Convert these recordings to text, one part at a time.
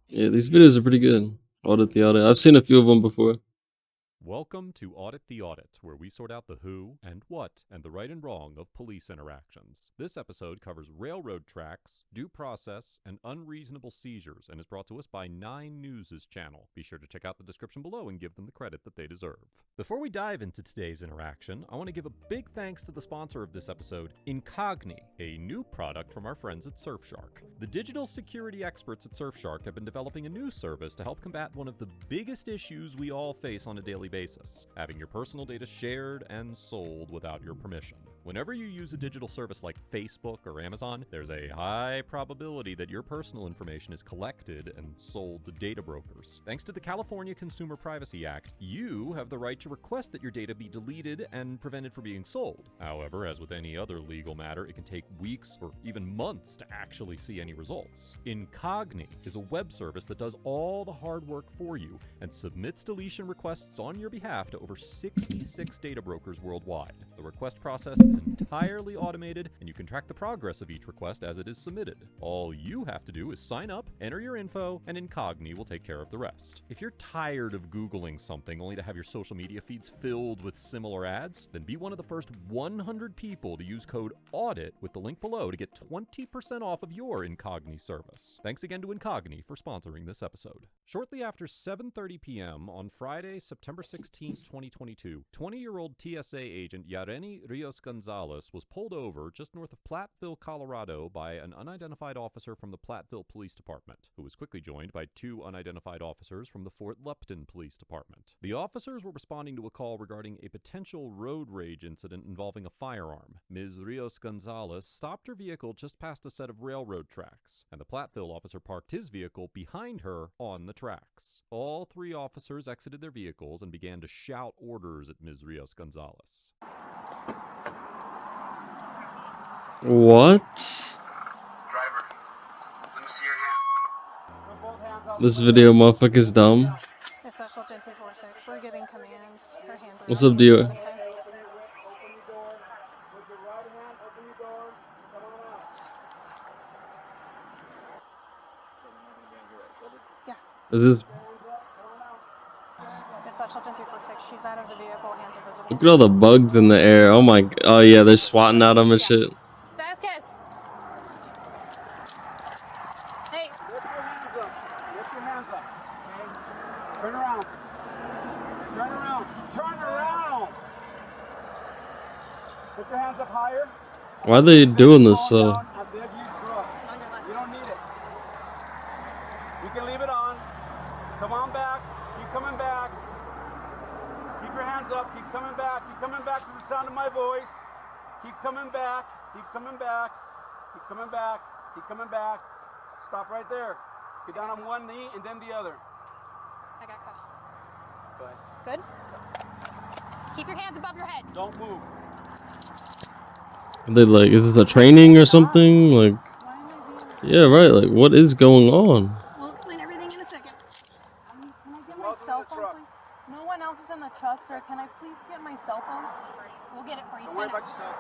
Yeah, these videos are pretty good. Audit the audit. I've seen a few of them before. Welcome to Audit the Audit, where we sort out the who and what and the right and wrong of police interactions. This episode covers railroad tracks, due process, and unreasonable seizures, and is brought to us by 9 News' channel. Be sure to check out the description below and give them the credit that they deserve. Before we dive into today's interaction, I want to give a big thanks to the sponsor of this episode, Incogni, a new product from our friends at Surfshark. The digital security experts at Surfshark have been developing a new service to help combat one of the biggest issues we all face on a daily basis, having your personal data shared and sold without your permission. Whenever you use a digital service like Facebook or Amazon, there's a high probability that your personal information is collected and sold to data brokers. Thanks to the California Consumer Privacy Act, you have the right to request that your data be deleted and prevented from being sold. However, as with any other legal matter, it can take weeks or even months to actually see any results. Incogni is a web service that does all the hard work for you and submits deletion requests on your behalf to over 66 data brokers worldwide. The request process is entirely automated, and you can track the progress of each request as it is submitted. All you have to do is sign up, enter your info, and Incogni will take care of the rest. If you're tired of Googling something only to have your social media feeds filled with similar ads, then be one of the first 100 people to use code AUDIT with the link below to get 20% off of your Incogni service. Thanks again to Incogni for sponsoring this episode. Shortly after 7:30 p.m. on Friday, September 16, 2022, 20-year-old TSA agent Yareni Rios Gonzalez was pulled over just north of Platteville, Colorado by an unidentified officer from the Platteville Police Department, who was quickly joined by 2 unidentified officers from the Fort Lupton Police Department. The officers were responding to a call regarding a potential road rage incident involving a firearm. Ms. Rios Gonzalez stopped her vehicle just past a set of railroad tracks, and the Platteville officer parked his vehicle behind her on the tracks. All 3 officers exited their vehicles and began to shout orders at Ms. Rios Gonzalez. What? Driver, let me see your hand. This video motherfucker's dumb. Dispatch Lupton 346. We're getting commands. Her hands are What's up up, Dio? this time. Yeah. Is this? Dispatch Lupton 346. She's out of the vehicle. Hands are visible. Look at all the bugs in the air. Oh my. Oh yeah, they're swatting at them and shit. Vasquez! Hey! Lift your hands up. Lift your hands up. Okay? Turn around. Turn around. Turn around. Put your hands up higher. Why are they doing this? You don't need it. You can leave it on. Come on back. Keep coming back. Keep your hands up. Keep coming back. Keep coming back to the sound of my voice. Keep coming back. Keep coming back. Keep coming back. Keep coming back. Stop right there. Get down on one knee and then the other. I got cuffs. Go ahead. Good? Keep your hands above your head. Don't move. Are they like, is this a training or something? Like, yeah, right. Like, what is going on? We'll explain everything in a second. Can I get Who my else is in cell the phone, truck? please? No one else is in the truck, sir. Can I please get my cell phone? We'll get it for you. Don't worry Stand about up. yourself.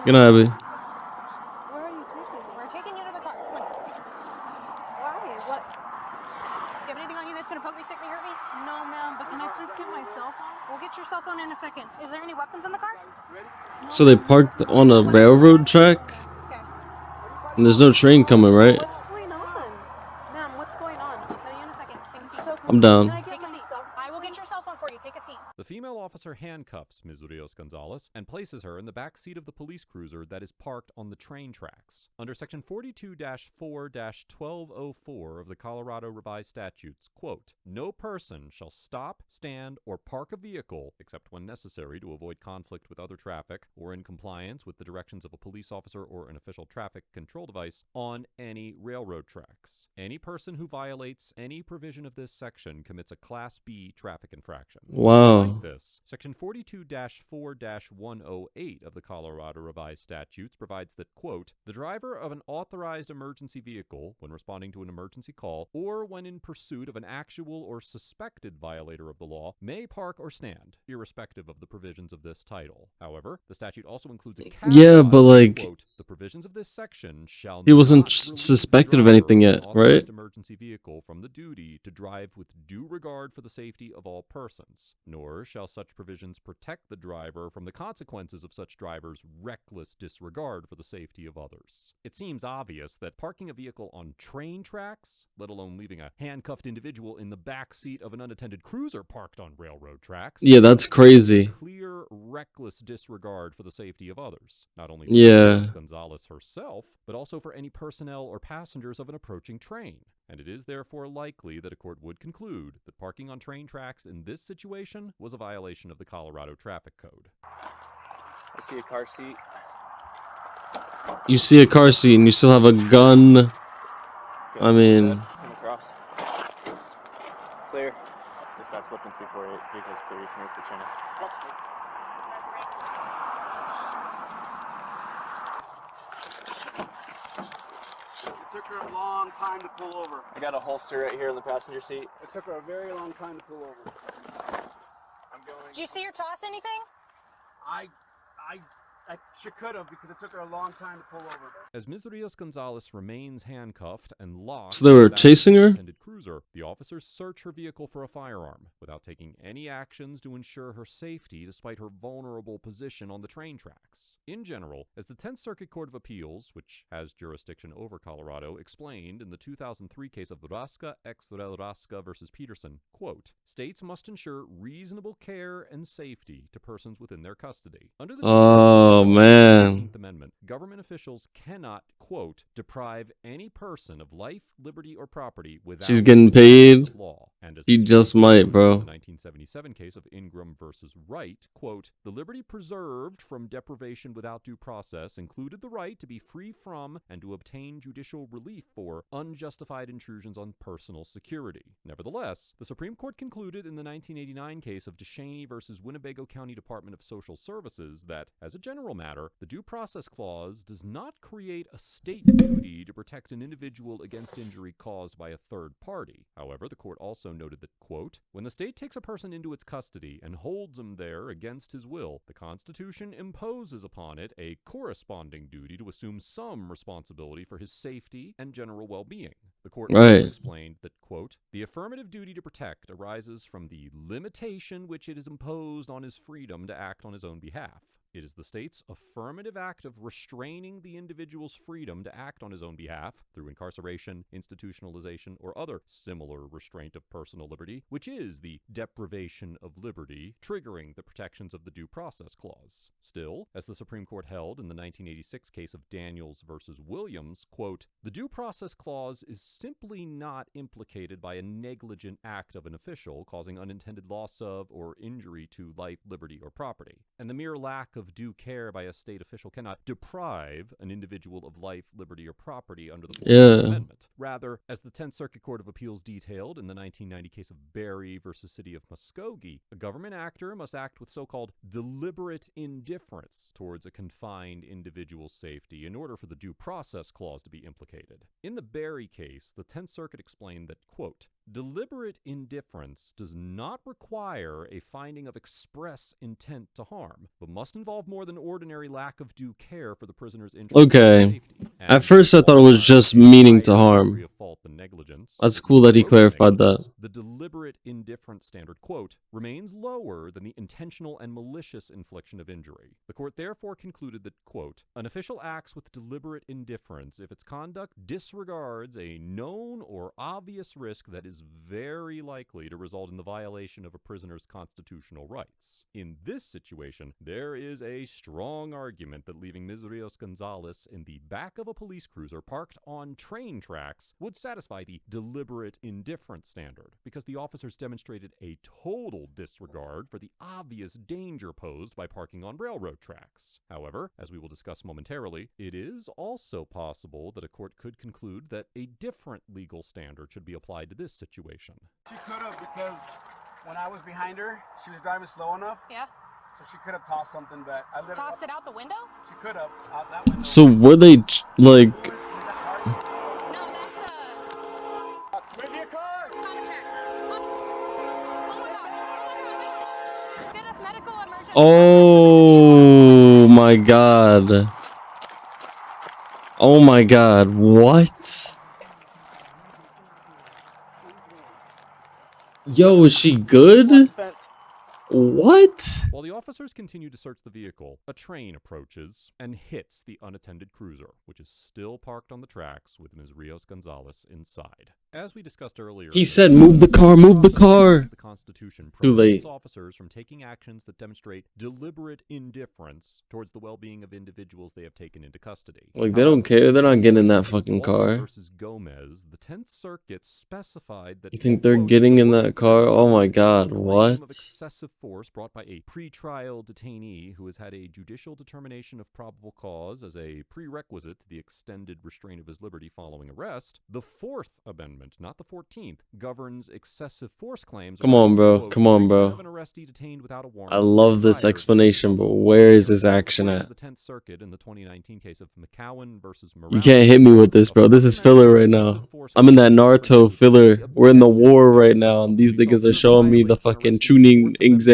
Good night, Abby. Where are you taking me? We're taking you to the car. Come on. Why? What? Do you have anything on you that's going to poke me, stick me, hurt me? No, ma'am, but can I please get my cell phone? We'll get your cell phone in a second. Is there any weapons in the car? Ready? So they parked on a railroad track, Okay. and there's no train coming, right? What's going on? Ma'am, what's going on? I'll tell you in a second. Take a seat. I'm down. Take a seat. I will get your cell phone for you. Take a seat. The female officer handcuffs Ms. Rios Gonzalez and places her in the back seat of the police cruiser that is parked on the train tracks. Under Section 42-4-1204 of the Colorado Revised Statutes, quote, "No person shall stop, stand, or park a vehicle, except when necessary to avoid conflict with other traffic or in compliance with the directions of a police officer or an official traffic control device on any railroad tracks. Any person who violates any provision of this section commits a Class B traffic infraction." Wow. Despite this, Section 42-4-108 of the Colorado Revised Statutes provides that, quote, "The driver of an authorized emergency vehicle, when responding to an emergency call, or when in pursuit of an actual or suspected violator of the law, may park or stand, irrespective of the provisions of this title." However, the statute also includes a caveat, Yeah, but like, quote, "The provisions of this section shall he wasn't not relieve the suspected of driver anything an yet, authorized right? emergency emergency vehicle from the duty to drive with due regard for the safety of all persons, nor shall such provisions protect the driver from the consequences of such driver's reckless disregard for the safety of others. It seems obvious that parking a vehicle on train tracks, let alone leaving a handcuffed individual in the back seat of an unattended cruiser parked on railroad tracks, Yeah, that's crazy. clear reckless disregard for the safety of others, not only for Yeah. Gonzalez herself, but also for any personnel or passengers of an approaching train. And it is therefore likely that a court would conclude that parking on train tracks in this situation was a violation of the Colorado Traffic Code. I see a car seat. You see a car seat and you still have a gun. I mean, Come across. Clear. Dispatch looking 348. Vehicle's clear. You can raise the channel. It took her a long time to pull over. I got a holster right here in the passenger seat. It took her a very long time to pull over. I'm going. Did you see her toss anything? She could have, because it took her a long time to pull over. As Ms. Rios Gonzalez remains handcuffed and locked So they were in the back of chasing the her? unattended cruiser, the officers search her vehicle for a firearm without taking any actions to ensure her safety despite her vulnerable position on the train tracks. In general, as the 10th Circuit Court of Appeals, which has jurisdiction over Colorado, explained in the 2003 case of Raska ex rel Raska versus Peterson, quote, states must ensure reasonable care and safety to persons within their custody. Under the oh man. 19th Amendment, government officials cannot, quote, deprive any person of life, liberty, or property without She's getting the force paid. of law. And as She the just Supreme might, Court bro. in the 1977 case of Ingram versus Wright, quote, the liberty preserved from deprivation without due process included the right to be free from and to obtain judicial relief for unjustified intrusions on personal security. Nevertheless, the Supreme Court concluded in the 1989 case of DeShaney versus Winnebago County Department of Social Services that, as a general matter, the Due Process Clause does not create a state duty to protect an individual against injury caused by a third party. However, the court also noted that, quote, when the state takes a person into its custody and holds him there against his will, the Constitution imposes upon it a corresponding duty to assume some responsibility for his safety and general well-being. The court Right. also explained that, quote, the affirmative duty to protect arises from the limitation which it is imposed on his freedom to act on his own behalf. It is the state's affirmative act of restraining the individual's freedom to act on his own behalf through incarceration, institutionalization, or other similar restraint of personal liberty, which is the deprivation of liberty, triggering the protections of the Due Process Clause. Still, as the Supreme Court held in the 1986 case of Daniels versus Williams, quote, the Due Process Clause is simply not implicated by a negligent act of an official causing unintended loss of or injury to life, liberty, or property, and the mere lack of due care by a state official cannot deprive an individual of life, liberty, or property under the 14th Amendment. Rather, as the 10th Circuit Court of Appeals detailed in the 1990 case of Berry versus City of Muskogee, a government actor must act with so-called deliberate indifference towards a confined individual's safety in order for the Due Process Clause to be implicated. In the Berry case, the 10th Circuit explained that, quote, deliberate indifference does not require a finding of express intent to harm, but must involve more than ordinary lack of due care for the prisoner's interest Okay. and safety. At first I thought it was just meaning to harm. That's cool that he clarified that. The deliberate indifference standard, quote, remains lower than the intentional and malicious infliction of injury. The court therefore concluded that, quote, an official acts with deliberate indifference if its conduct disregards a known or obvious risk that is very likely to result in the violation of a prisoner's constitutional rights. In this situation, there is a strong argument that leaving Ms. Rios Gonzalez in the back of a police cruiser parked on train tracks would satisfy the deliberate indifference standard, because the officers demonstrated a total disregard for the obvious danger posed by parking on railroad tracks. However, as we will discuss momentarily, it is also possible that a court could conclude that a different legal standard should be applied to this situation. She could have, because when I was behind her, she was driving slow enough. Yeah. So she could have tossed something back. Tossed it out the window? She could have out that window. So were they like? No, that's Maybe a car. trauma check. Oh my god. Oh my god. Send us medical emergency. Oh my god. Oh my god. What? Yo, is she good? What? While the officers continue to search the vehicle, a train approaches and hits the unattended cruiser, which is still parked on the tracks with Ms. Rios Gonzalez inside. As we discussed earlier, He said, "Move the car, move the car." The Constitution Too late. prohibits officers from taking actions that demonstrate deliberate indifference towards the well-being of individuals they have taken into custody. Like, they don't care. They're not getting in that fucking Walton car. versus Gomez, the 10th Circuit specified that You think they're quote, getting in "the that car? Oh my God, claim what? of excessive force brought by a pre-trial detainee who has had a judicial determination of probable cause as a prerequisite to the extended restraint of his liberty following arrest. The Fourth Amendment, not the 14th, governs excessive force claims." Come on, bro. Quote, Come on, "treatment bro. of an arrestee detained without a warrant I love this prior to explanation, the but where is this The action at? The 10th Circuit in the 2019 case of McCowan versus You Morales. can't hit me with this, bro. This is filler right now. I'm in that Naruto filler. We're in the war right now, and these niggas are showing me the fucking tuning exams.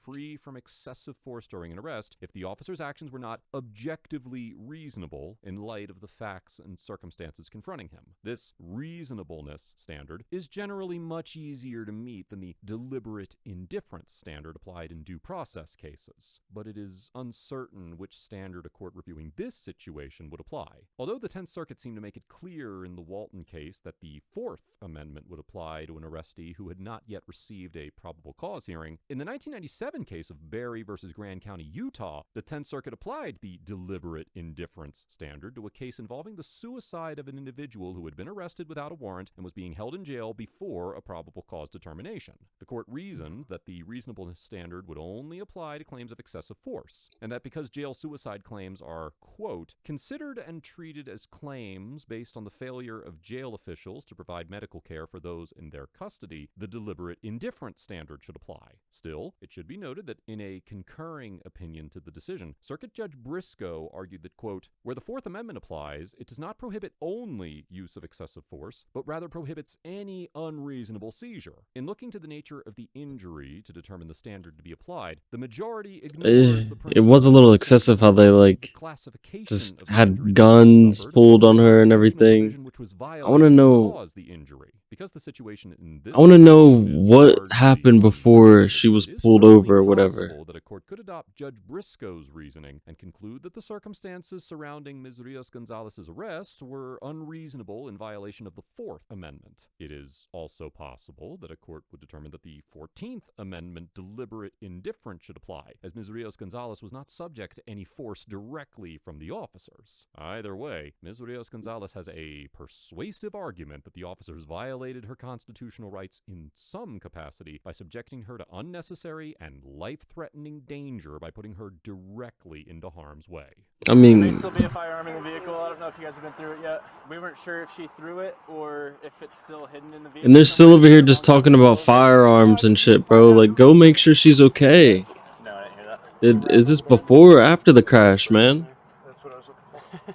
Free from excessive force during an arrest if the officer's actions were not objectively reasonable in light of the facts and circumstances confronting him. This reasonableness standard is generally much easier to meet than the deliberate indifference standard applied in due process cases, but it is uncertain which standard a court reviewing this situation would apply. Although the 10th Circuit seemed to make it clear in the Walton case that the Fourth Amendment would apply to an arrestee who had not yet received a probable cause hearing, in the 1997 case of Berry versus Grand County, Utah, the 10th Circuit applied the deliberate indifference standard to a case involving the suicide of an individual who had been arrested without a warrant and was being held in jail before a probable cause determination. The court reasoned that the reasonableness standard would only apply to claims of excessive force, and that because jail suicide claims are, quote, considered and treated as claims based on the failure of jail officials to provide medical care for those in their custody, the deliberate indifference standard should apply. Still, it should be noted that in a concurring opinion to the decision, Circuit Judge Briscoe argued that, quote, where the Fourth Amendment applies, it does not prohibit only use of excessive force, but rather prohibits any unreasonable seizure. In looking to the nature of the injury to determine the standard to be applied, the majority ignores the It was a little excessive how they, like, classification just of the had injury guns suffered, pulled on her and constitutional everything. provision which was I want to know. caused the injury. Because the situation in this I want to know case is what largely happened before unprecedented, she was it is pulled certainly over or whatever. possible that a court could adopt Judge Briscoe's reasoning and conclude that the circumstances surrounding Ms. Rios Gonzalez's arrest were unreasonable in violation of the Fourth Amendment. It is also possible that a court would determine that the 14th Amendment deliberate indifference should apply, as Ms. Rios Gonzalez was not subject to any force directly from the officers. Either way, Ms. Rios Gonzalez has a persuasive argument that the officers violated her constitutional rights in some capacity by subjecting her to unnecessary and life-threatening danger by putting her directly into harm's way. I There mean, may still be a firearm in the vehicle. I don't know if you guys have been through it yet. We weren't sure if she threw it or if it's still hidden in the vehicle. and they're still over here just talking about firearms and shit, bro. Like, go make sure she's okay. No, I didn't hear that. Is this before or after the crash, man? That's what I was looking for.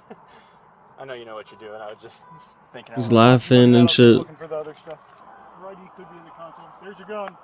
I know you know what you're doing. I was just thinking. He's laughing and shit. Looking for the other stuff. Righty could be in the console. There's your gun.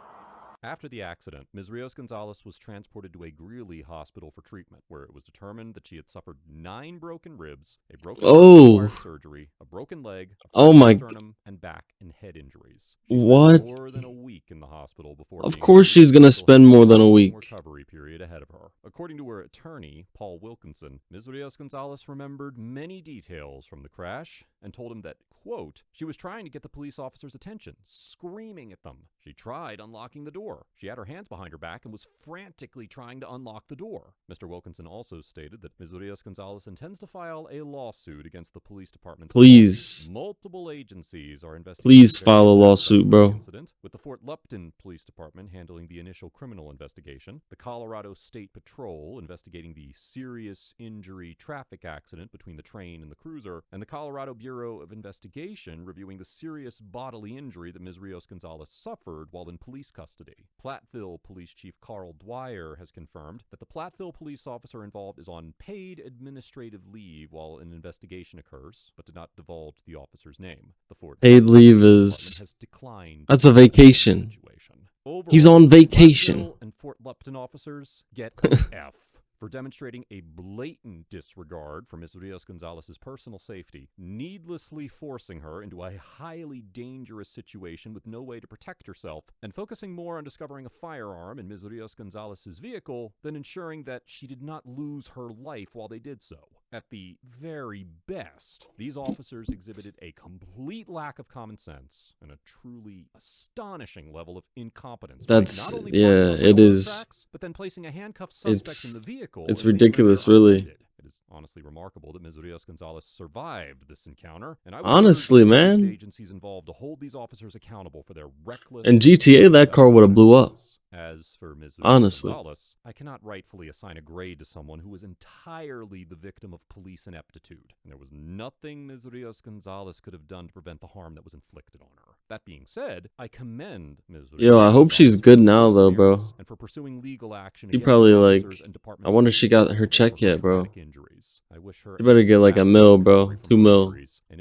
After the accident, Ms. Rios Gonzalez was transported to a Greeley hospital for treatment, where it was determined that she had suffered 9 broken ribs, a broken Oh. required surgery, a broken leg, a Oh fractured my- sternum, and back and head injuries. She spent What? more than a week in the hospital before. Of being course she's released gonna until spend her more than a long week. recovery period ahead of her. According to her attorney, Paul Wilkinson, Ms. Rios Gonzalez remembered many details from the crash and told him that, quote, she was trying to get the police officers' attention, screaming at them. She tried unlocking the door. She had her hands behind her back and was frantically trying to unlock the door. Mr. Wilkinson also stated that Ms. Rios Gonzalez intends to file a lawsuit against the police department. Please. Multiple agencies are investigating. Please file a various lawsuit, aspects of the bro. incident, with the Fort Lupton Police Department handling the initial criminal investigation, the Colorado State Patrol investigating the serious injury traffic accident between the train and the cruiser, and the Colorado Bureau of Investigation reviewing the serious bodily injury that Ms. Rios Gonzalez suffered while in police custody. Platteville Police Chief Carl Dwyer has confirmed that the Platteville police officer involved is on paid administrative leave while an investigation occurs, but did not divulge the officer's name. The Fort Paid Lupton leave Police is- Department has declined that's to a comment on the vacation. situation. Overall, He's on vacation. Platteville and Fort Lupton officers get an F. for demonstrating a blatant disregard for Ms. Rios-Gonzalez's personal safety, needlessly forcing her into a highly dangerous situation with no way to protect herself, and focusing more on discovering a firearm in Ms. Rios-Gonzalez's vehicle than ensuring that she did not lose her life while they did so. At the very best, these officers exhibited a complete lack of common sense and a truly astonishing level of incompetence. by That's not only yeah, blocking up it railroad is. tracks, but then placing a handcuffed suspect in the vehicle. It's in a manner ridiculous, they're really. unattended. It is honestly remarkable that Ms. Rios-Gonzalez survived this encounter, and I would Honestly, urge the police man. agencies involved to hold these officers accountable for their reckless. In GTA, that car would have blew up. As for Ms. Honestly. Gonzalez, I cannot rightfully assign a grade to someone who was entirely the victim of police ineptitude, and there was nothing Ms. Rios-Gonzalez could have done to prevent the harm that was inflicted on her. That being said, I commend Ms. Yo, I hope she's Rios-Gonzalez good for now, her though, bro. perseverance and for pursuing legal action She against probably, officers like, and I departments wonder if she got her responsible check for yet, bro. traumatic injuries. I wish her She better get like a mil, bro. 2 mil.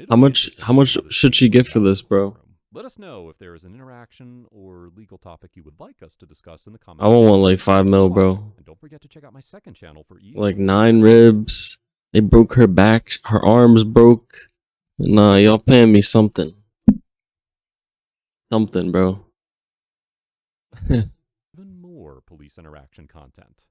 How much should she get for this, bro? Let us know if there is an interaction or legal topic you would like us to discuss in the comments. I want like 5 mil, bro. And don't forget to check out my second channel for Like 9 ribs. They broke her back. Her arms broke. Nah, y'all paying me something. Something, bro. even more police interaction content.